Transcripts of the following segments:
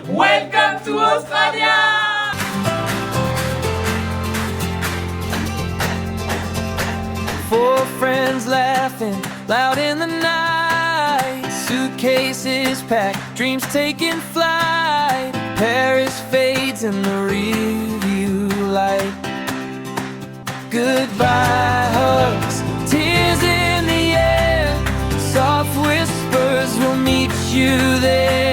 Welcome to Australia! Four friends laughing loud in the night. Suitcases packed, dreams taking flight. Paris fades in the rearview light. Goodbye hugs, tears in the air. Soft whispers will meet you there.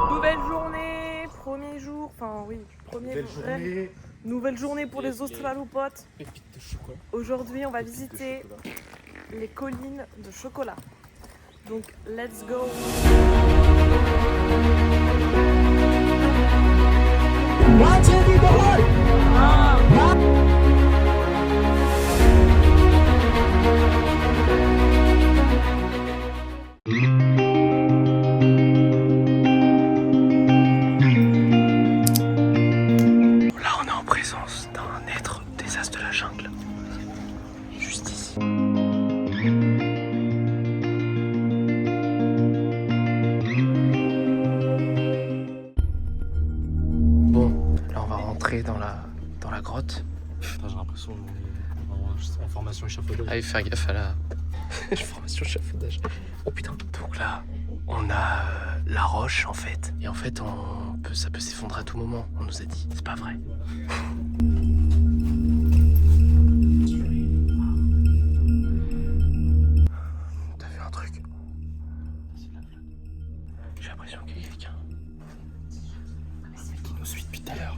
Nouvelle journée, premier jour, enfin oui, nouvelle journée pour les Australopotes. Aujourd'hui, on va visiter les collines de chocolat. Donc, let's go! Dans la grotte. Putain, j'ai l'impression qu'on est en formation échafaudage. Allez faire gaffe à la formation échafaudage. Oh putain. Donc là, on a la roche en fait. Et en fait, ça peut s'effondrer à tout moment, on nous a dit. C'est pas vrai. T'as vu un truc? J'ai l'impression qu'il y a quelqu'un qui nous suit depuis tout à l'heure.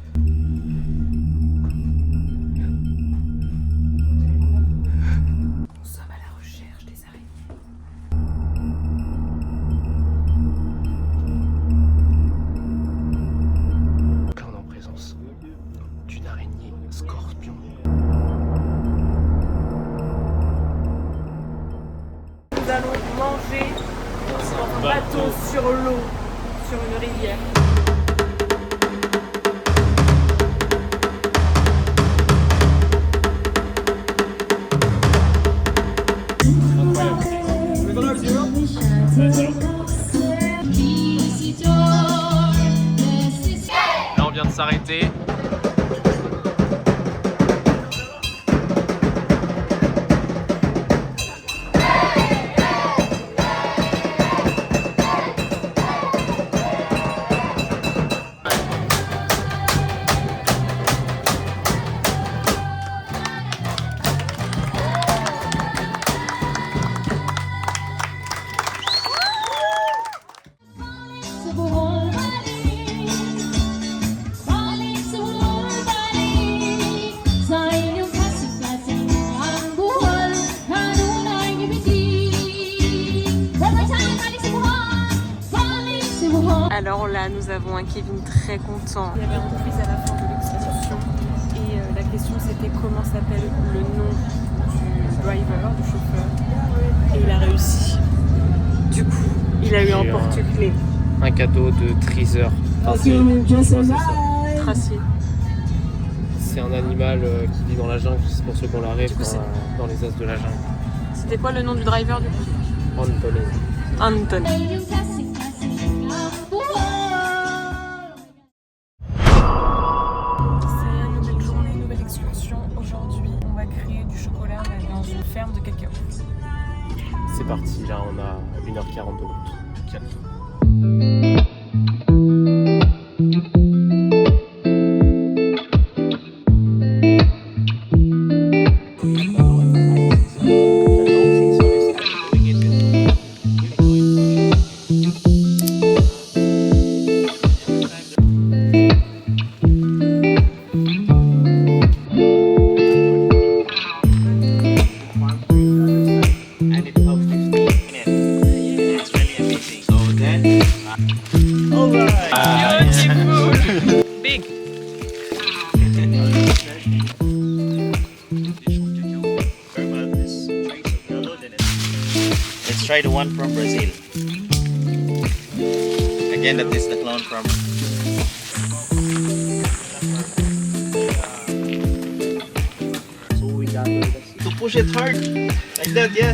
Nous allons manger dans un bateau sur l'eau, sur une rivière. Là, on vient de s'arrêter. Alors là, nous avons un Kevin très content. Il y avait un quiz à la fin de l'exposition et la question c'était comment s'appelle le nom du driver, du chauffeur. Et il a réussi. Du coup, il a eu un porte-clés. Un cadeau de Treaser. Tracier. C'est un animal qui vit dans la jungle, c'est pour ceux qu'on la rêve dans les as de la jungle. C'était quoi le nom du driver du coup? Anton. Ferme de cacao. C'est parti, là on a 1h40 de route. Calme-toi. let's try the one from Brazil. Again, that is the clone from. So we got to push it hard, like that, yeah.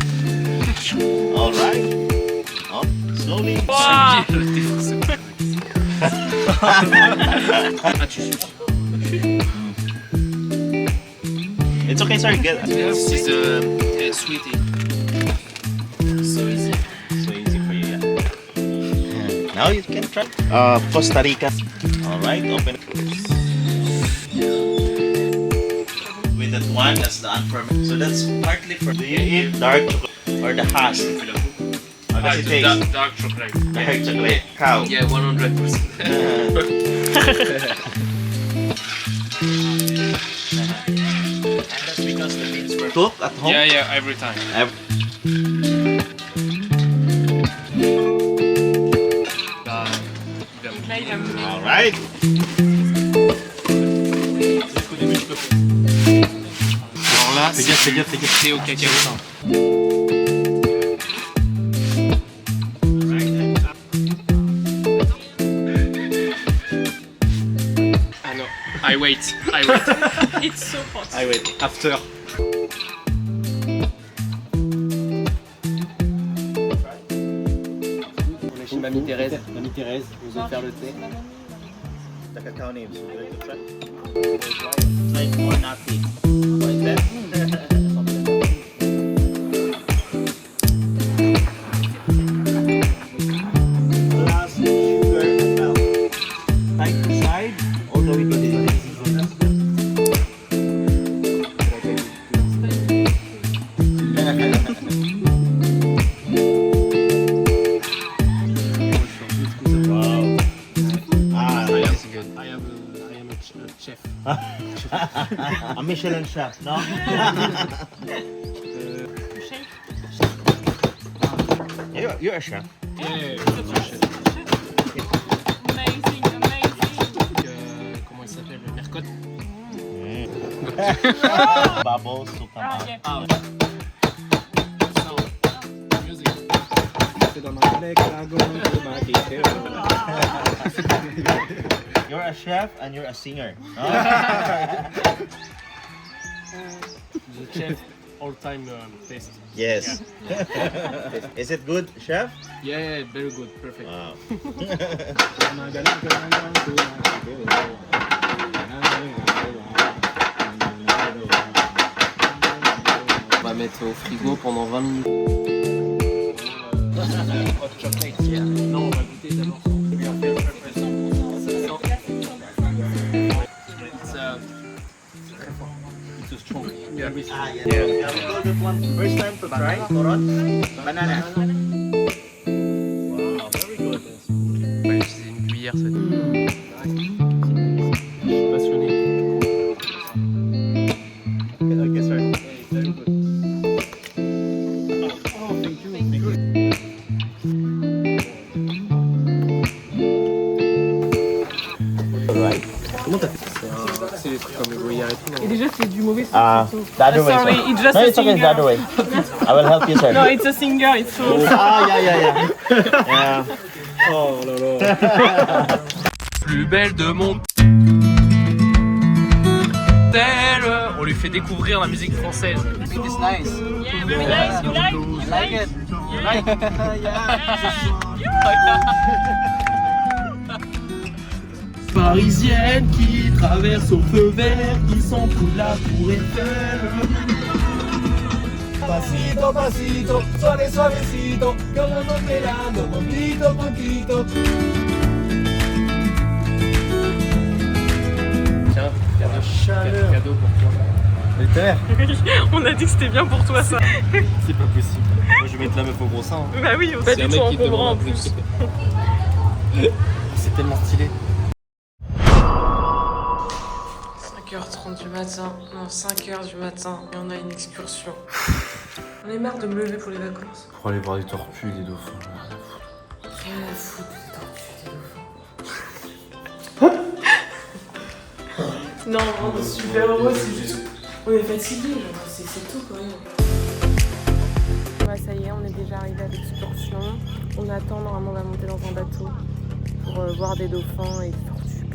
All right. Up, slowly. Ah, tu It's okay, sir. Get. This is sweetie. So easy. So easy for you, yeah. Now you can try. Costa Rica. All right, open. With that one, that's the unfermented. So that's partly for. Do you eat dark chocolate or the hash? How does it taste? Dark chocolate. Dark chocolate. Cow. Yeah, 100%. And that's because the beans were cooked at home. Yeah, every time. All right. Alors là, Fais gaffe. c'est au cacao. Ah non, I wait. It's so hot. I wait. After. On est chez Mamie Thérèse. Mamie Thérèse, vous allez faire le thé. The cacao nibs. Would you like to try? Like or not tea. Like that. Plus sugar and milk. Tight inside, all the way to the Wow. Ah, It's good. I am a chef. a Michelin chef, no? You're a chef. Amazing. Comment il s'appelle? Mercotte. Bubbles to come out. yeah. You're a chef and you're a singer. No? The chef all-time taste. Yes. Is it good, chef? Yeah, very good, perfect. Wow. On va mettre au frigo pendant 20 minutes. Hot chocolate, yeah. Non, on va goûter d'abord. It's a strong. Yeah. Ah, yeah. Yeah. We call this one first time to try. Coron? Banana. Wow, very good. On va utiliser une cuillère, ça. Je suis passionné. Okay, sir. Very good. Oh, thank you. Alright. C'est des trucs comme le gruyère et tout. Et déjà, c'est du mauvais son. The other way, Sorry, sir. it's just No, a it's okay, singer. the other way. I will help you, sir. No, it's a singer, it's so... Ah, yeah. Yeah. Oh là là. Plus belle de mon on lui fait découvrir la musique française. It's nice. Yeah, very nice. You like? You like it? You like? Parisienne qui traverse au feu vert, qui s'en fout de la tour Eiffel. Pasito, pasito, suave, suavecito, que lo vamos pelando poquito, poquito. Tiens, cadeau pour toi. On a dit que c'était bien pour toi, ça. C'est pas possible. Moi je vais mettre la meuf au gros sein. Hein. Bah oui, pas C'est un du mec tout qui te encombrant en demande un plus. truc. C'est tellement stylé. 5h30 du matin, non 5h du matin, et on a une excursion. On est marre de me lever pour les vacances. Pour aller voir des tortues, des dauphins. Rien à foutre des tortues, des dauphins. Non, on est super heureux, c'est juste... On est fatigués, genre, c'est tout quand même. Ouais, ça y est, on est déjà l'arrivée à l'excursion. On attend, normalement on va monter dans un bateau pour voir des dauphins et des tortues.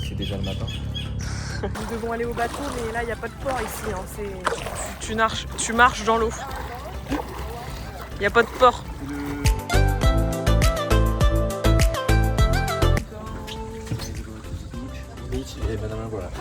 C'est déjà le matin. Nous devons aller au bateau, mais là il n'y a pas de port ici. Hein. Tu marches dans l'eau. Il n'y a pas de port. Beach et Banana Breath.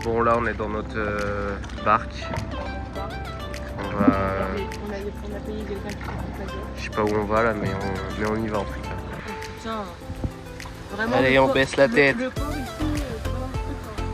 Bon, là on est dans notre barque. On va. On a payé quelqu'un qui fait Je sais pas où on va là, mais on y va en tout cas. Putain, vraiment. Allez, on baisse la tête. Le port ici, c'est vraiment un truc.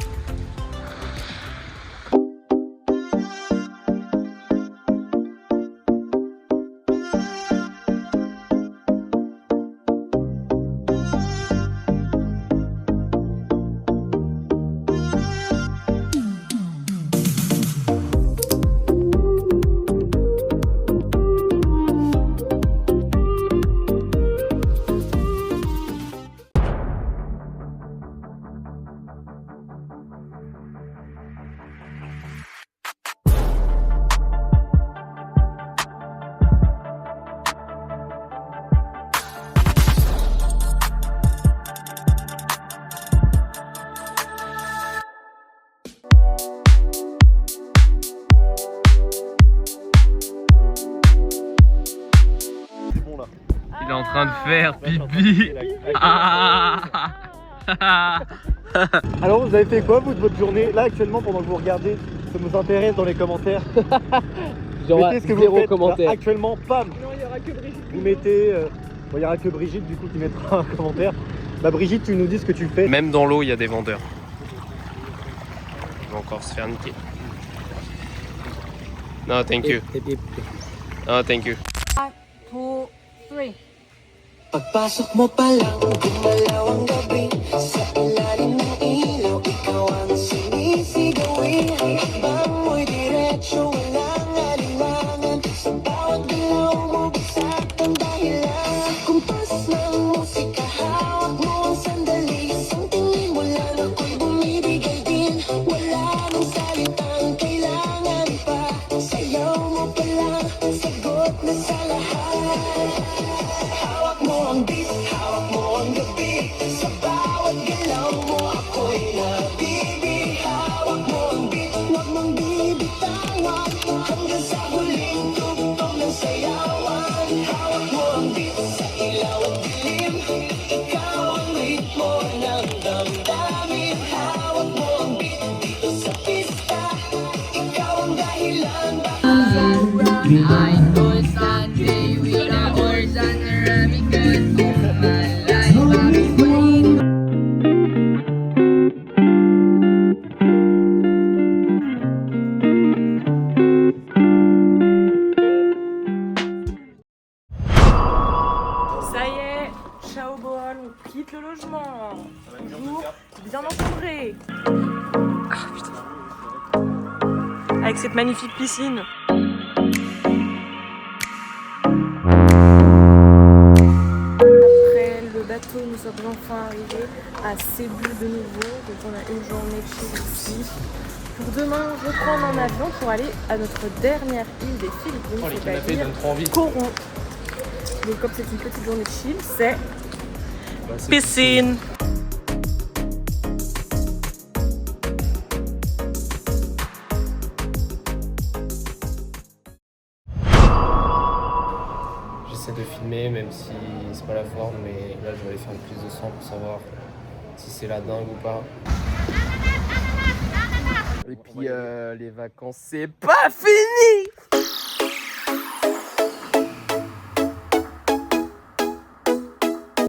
Il est en train de faire pipi. Alors vous avez fait quoi vous de votre journée? Là actuellement pendant que vous regardez, ça nous intéresse dans les commentaires. Mettez ce que vous faites. commentaire. Là, actuellement, pam. Non, il n'y aura que Brigitte. Vous mettez, bon, il n'y aura que Brigitte du coup qui mettra un commentaire. Bah Brigitte, tu nous dis ce que tu fais. Même dans l'eau, il y a des vendeurs. Ils vont encore se faire niquer. No, thank you. No, thank you. 2, 3. Pagpasok mo pa lang, gumalaw ang gabi. Sa ilalim ng ilaw, ikaw ang sinisigawi. Ang hakbang mo'y diretsyo, walang alinlangan. Sa bawat galaw mo, bagsak ang dahilan. Kumpas ng musika, hawak mo ang sandali. Isang tingin mo lang ako'y bumibigay din. Wala nang salitang kailangan pa. Sayaw mo pa lang, sagot na sa lahat. Hawak mo ang beat, hawak mo ang gabi. Sa bawat galaw mo ako'y nabibi. Hawak mo ang beat, huwag mong bibitawan. Hanggang sa huling tugtog ng sayawan. Hawak mo ang beat sa ilaw at dilim. Ikaw ang ritmo ng damdamin. Hawak mo ang beat dito sa pista. Ikaw ang dahilan I go Sunday with a horse and a rabbit gun all my life I've been waiting. Ça y est, ciao Boal, on quitte le logement. Toujours bien entouré. Ah putain. Avec cette magnifique piscine. Après le bateau, nous sommes enfin arrivés à Cebu de nouveau. Donc on a une journée de chill ici. Pour demain, reprendre un avion pour aller à notre dernière île des Philippines, c'est-à-dire Coron. Donc comme c'est une petite journée de chill, c'est piscine. J'essaie de filmer, même si c'est pas la forme, mais là je vais aller faire une prise de sang pour savoir si c'est la dingue ou pas. Et puis les vacances, c'est pas fini!